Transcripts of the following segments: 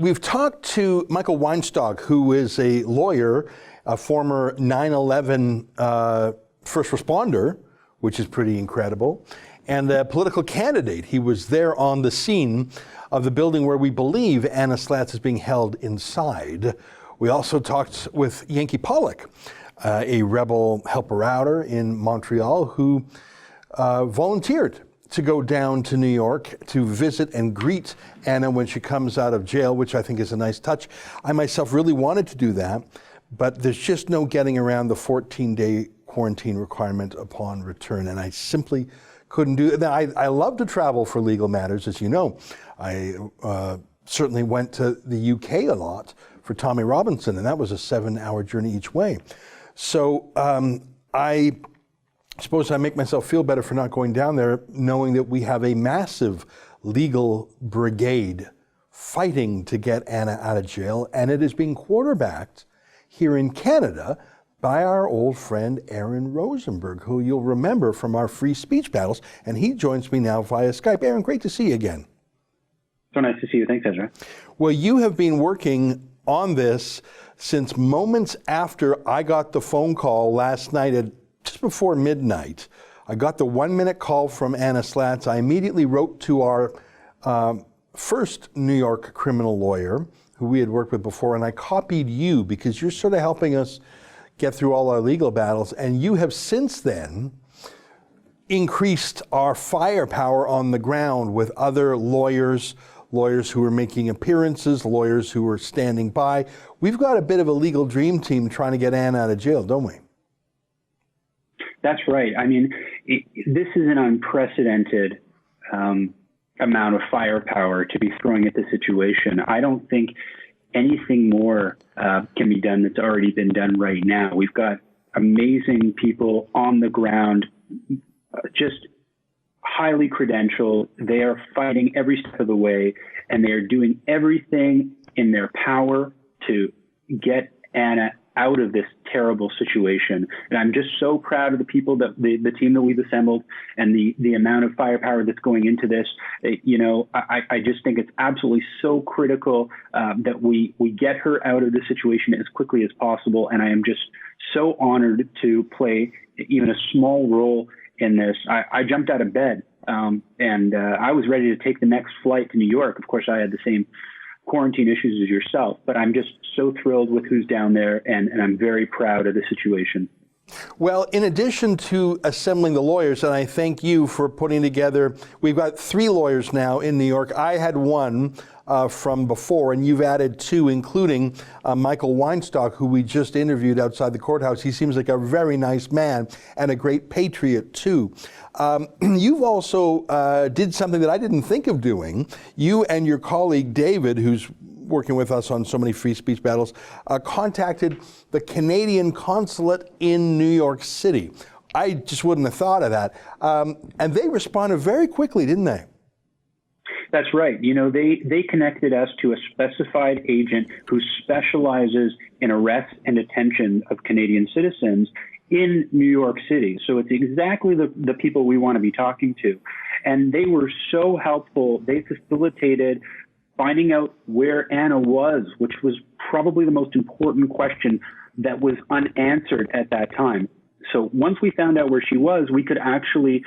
We've talked to Michael Weinstock, who is a lawyer, a former 9/11 first responder, which is pretty incredible, and a political candidate. He was there on the scene of the building where we believe Anna Slatz is being held inside. We also talked with Yankee Pollock, a rebel helper-outer in Montreal who volunteered to go down to New York to visit and greet Anna when she comes out of jail, which I think is a nice touch. I myself really wanted to do that, but there's just no getting around the 14-day quarantine requirement upon return, and I simply couldn't do it. Now, I love to travel for legal matters, as you know. I certainly went to the UK a lot for Tommy Robinson, and that was a 7-hour journey each way. So I suppose I make myself feel better for not going down there, knowing that we have a massive legal brigade fighting to get Anna out of jail, and it is being quarterbacked here in Canada by our old friend Aaron Rosenberg, who you'll remember from our free speech battles, and he joins me now via Skype. Aaron, great to see you again. So nice to see you. Thanks, Ezra. Well, you have been working on this since moments after I got the phone call last night at just before midnight. I got the 1-minute call from Anna Slatz. I immediately wrote to our first New York criminal lawyer, who we had worked with before, and I copied you because you're sort of helping us get through all our legal battles, and you have since then increased our firepower on the ground with other lawyers who are making appearances, lawyers who are standing by. We've got a bit of a legal dream team trying to get Anna out of jail, don't we? That's right. I mean, this is an unprecedented amount of firepower to be throwing at the situation. I don't think anything more can be done that's already been done right now. We've got amazing people on the ground, just highly credentialed. They are fighting every step of the way, and they are doing everything in their power to get Anna out of this terrible situation. And I'm just so proud of the people, that the team that we've assembled, and the amount of firepower that's going into this. I just think it's absolutely so critical that we get her out of the situation as quickly as possible. And I am just so honored to play even a small role in this. I jumped out of bed and I was ready to take the next flight to New York. Of course, I had the same quarantine issues as yourself, but I'm just so thrilled with who's down there, and I'm very proud of the situation. Well, in addition to assembling the lawyers, and I thank you for putting together, we've got 3 lawyers now in New York. I had one from before, and you've added 2, including Michael Weinstock, who we just interviewed outside the courthouse. He seems like a very nice man and a great patriot, too. You've also did something that I didn't think of doing. You and your colleague, David, who's working with us on so many free speech battles, contacted the Canadian consulate in New York City. I just wouldn't have thought of that. And they responded very quickly, didn't they? That's right. They connected us to a specified agent who specializes in arrest and detention of Canadian citizens in New York City. So it's exactly the people we want to be talking to. And they were so helpful. They facilitated finding out where Anna was, which was probably the most important question that was unanswered at that time. So once we found out where she was, we could actually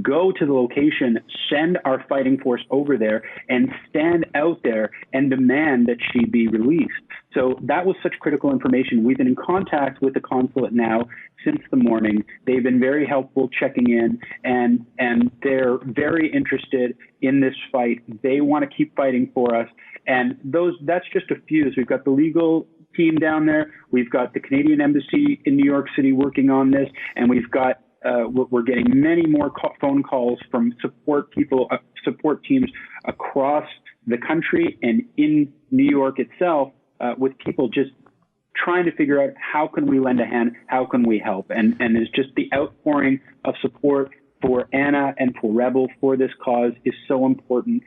go to the location, send our fighting force over there, and stand out there and demand that she be released. So that was such critical information. We've been in contact with the consulate now since the morning. They've been very helpful checking in, and they're very interested in this fight. They want to keep fighting for us. And that's just a few. So we've got the legal team down there. We've got the Canadian Embassy in New York City working on this, and we've got we're getting many more phone calls from support teams across the country and in New York itself, with people just trying to figure out how can we lend a hand, how can we help, and it's just the outpouring of support for Anna and for Rebel for this cause is so important.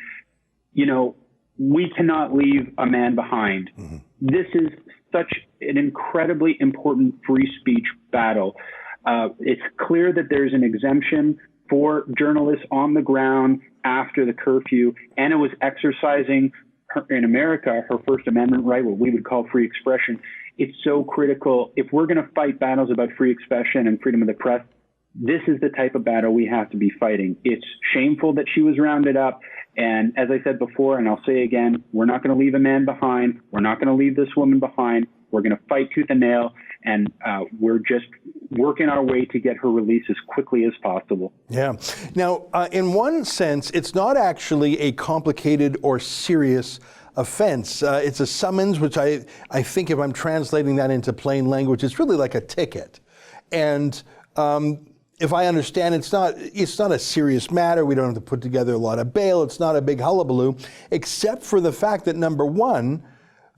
We cannot leave a man behind. Mm-hmm. This is such an incredibly important free speech battle. It's clear that there's an exemption for journalists on the ground after the curfew. Anna was exercising in America, her First Amendment right, what we would call free expression, it's so critical. If we're going to fight battles about free expression and freedom of the press, this is the type of battle we have to be fighting. It's shameful that she was rounded up. And as I said before, and I'll say again, we're not going to leave a man behind. We're not going to leave this woman behind. We're going to fight tooth and nail. And we're just working our way to get her released as quickly as possible. Yeah. Now, in one sense, it's not actually a complicated or serious offense. It's a summons, which I think if I'm translating that into plain language, it's really like a ticket. And if I understand, it's not a serious matter. We don't have to put together a lot of bail. It's not a big hullabaloo, except for the fact that, number one,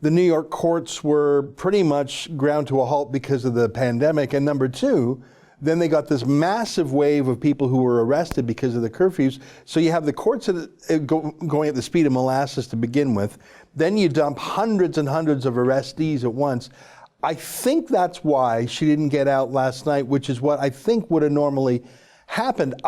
the New York courts were pretty much ground to a halt because of the pandemic. And number two, then they got this massive wave of people who were arrested because of the curfews. So you have the courts going at the speed of molasses to begin with. Then you dump hundreds and hundreds of arrestees at once. I think that's why she didn't get out last night, which is what I think would have normally happened.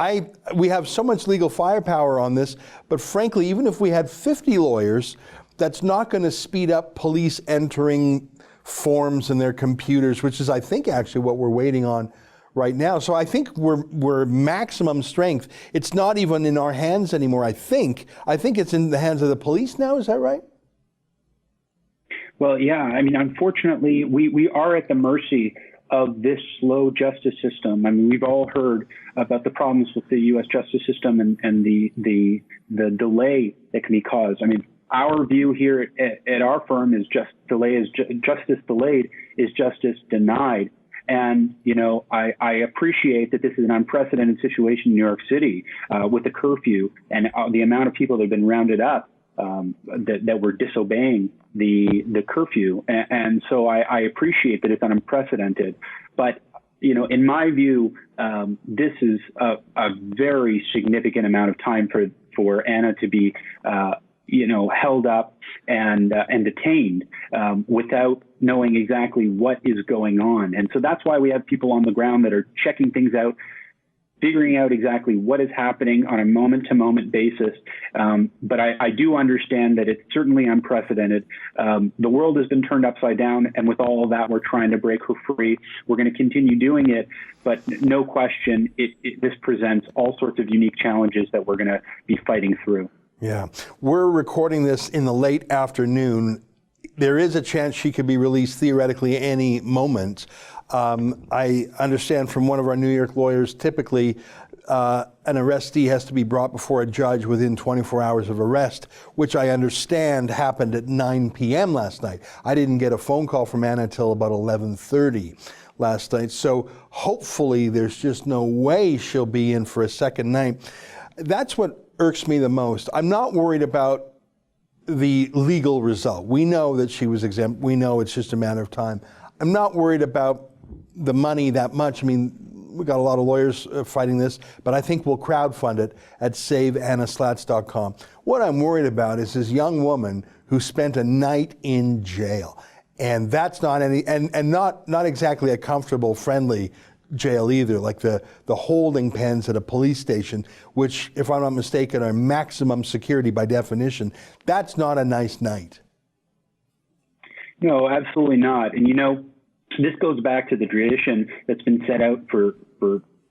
We have so much legal firepower on this, but frankly, even if we had 50 lawyers, that's not going to speed up police entering forms in their computers, which is, I think, actually what we're waiting on right now. So I think we're maximum strength. It's not even in our hands anymore, I think. I think it's in the hands of the police now. Is that right? Well, yeah. I mean, unfortunately, we are at the mercy of this slow justice system. I mean, we've all heard about the problems with the U.S. justice system and the delay that can be caused. I mean, our view here at our firm is justice delayed is justice denied. And, you know, I appreciate that this is an unprecedented situation in New York City with the curfew and the amount of people that have been rounded up that were disobeying the curfew. And so I appreciate that it's unprecedented. But, you know, in my view, this is a very significant amount of time for Anna to be held up and detained without knowing exactly what is going on. And so that's why we have people on the ground that are checking things out, figuring out exactly what is happening on a moment-to-moment basis. But I do understand that it's certainly unprecedented. The world has been turned upside down, and with all of that, we're trying to break her free. We're going to continue doing it, but no question, this presents all sorts of unique challenges that we're going to be fighting through. Yeah, we're recording this in the late afternoon. There is a chance she could be released theoretically any moment. I understand from one of our New York lawyers, typically an arrestee has to be brought before a judge within 24 hours of arrest, which I understand happened at 9 p.m. last night. I didn't get a phone call from Anna until about 11:30 last night. So hopefully there's just no way she'll be in for a second night. That's what irks me the most. I'm not worried about the legal result. We know that she was exempt. We know it's just a matter of time. I'm not worried about the money that much. I mean, we got a lot of lawyers fighting this, but I think we'll crowdfund it at saveannaslatz.com. What I'm worried about is this young woman who spent a night in jail. And that's not not exactly a comfortable, friendly jail either, like the holding pens at a police station, which, if I'm not mistaken, are maximum security by definition. That's not a nice night. No, absolutely not. And, you know, this goes back to the tradition that's been set out for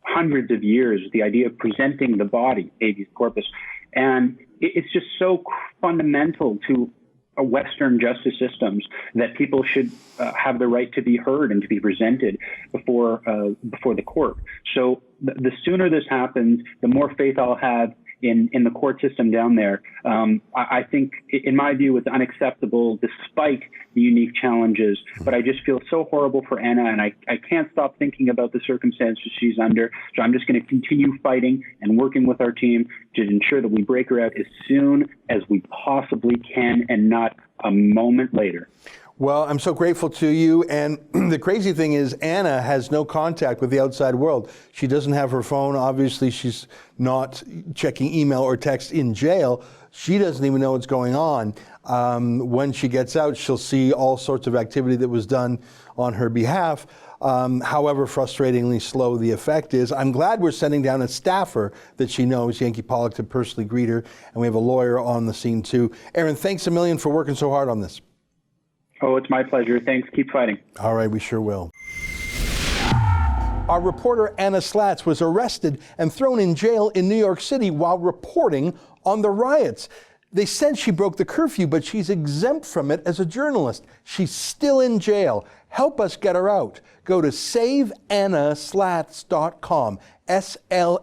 hundreds of years, the idea of presenting the body, habeas corpus. And it's just so fundamental to Western justice systems that people should have the right to be heard and to be presented before the court. So the sooner this happens, the more faith I'll have in the court system down there. I think, in my view, it's unacceptable despite the unique challenges. But I just feel so horrible for Anna, and I can't stop thinking about the circumstances she's under. So I'm just going to continue fighting and working with our team to ensure that we break her out as soon as we possibly can and not a moment later. Well, I'm so grateful to you. And the crazy thing is, Anna has no contact with the outside world. She doesn't have her phone. Obviously, she's not checking email or text in jail. She doesn't even know what's going on. When she gets out, she'll see all sorts of activity that was done on her behalf. However frustratingly slow the effect is. I'm glad we're sending down a staffer that she knows, Yankee Pollock, to personally greet her, and we have a lawyer on the scene too. Aaron, thanks a million for working so hard on this. Oh, it's my pleasure. Thanks. Keep fighting. All right, we sure will. Our reporter Anna Slatz was arrested and thrown in jail in New York City while reporting on the riots. They said she broke the curfew, but she's exempt from it as a journalist. She's still in jail. Help us get her out. Go to saveannaslatz.com, SLATZ.com.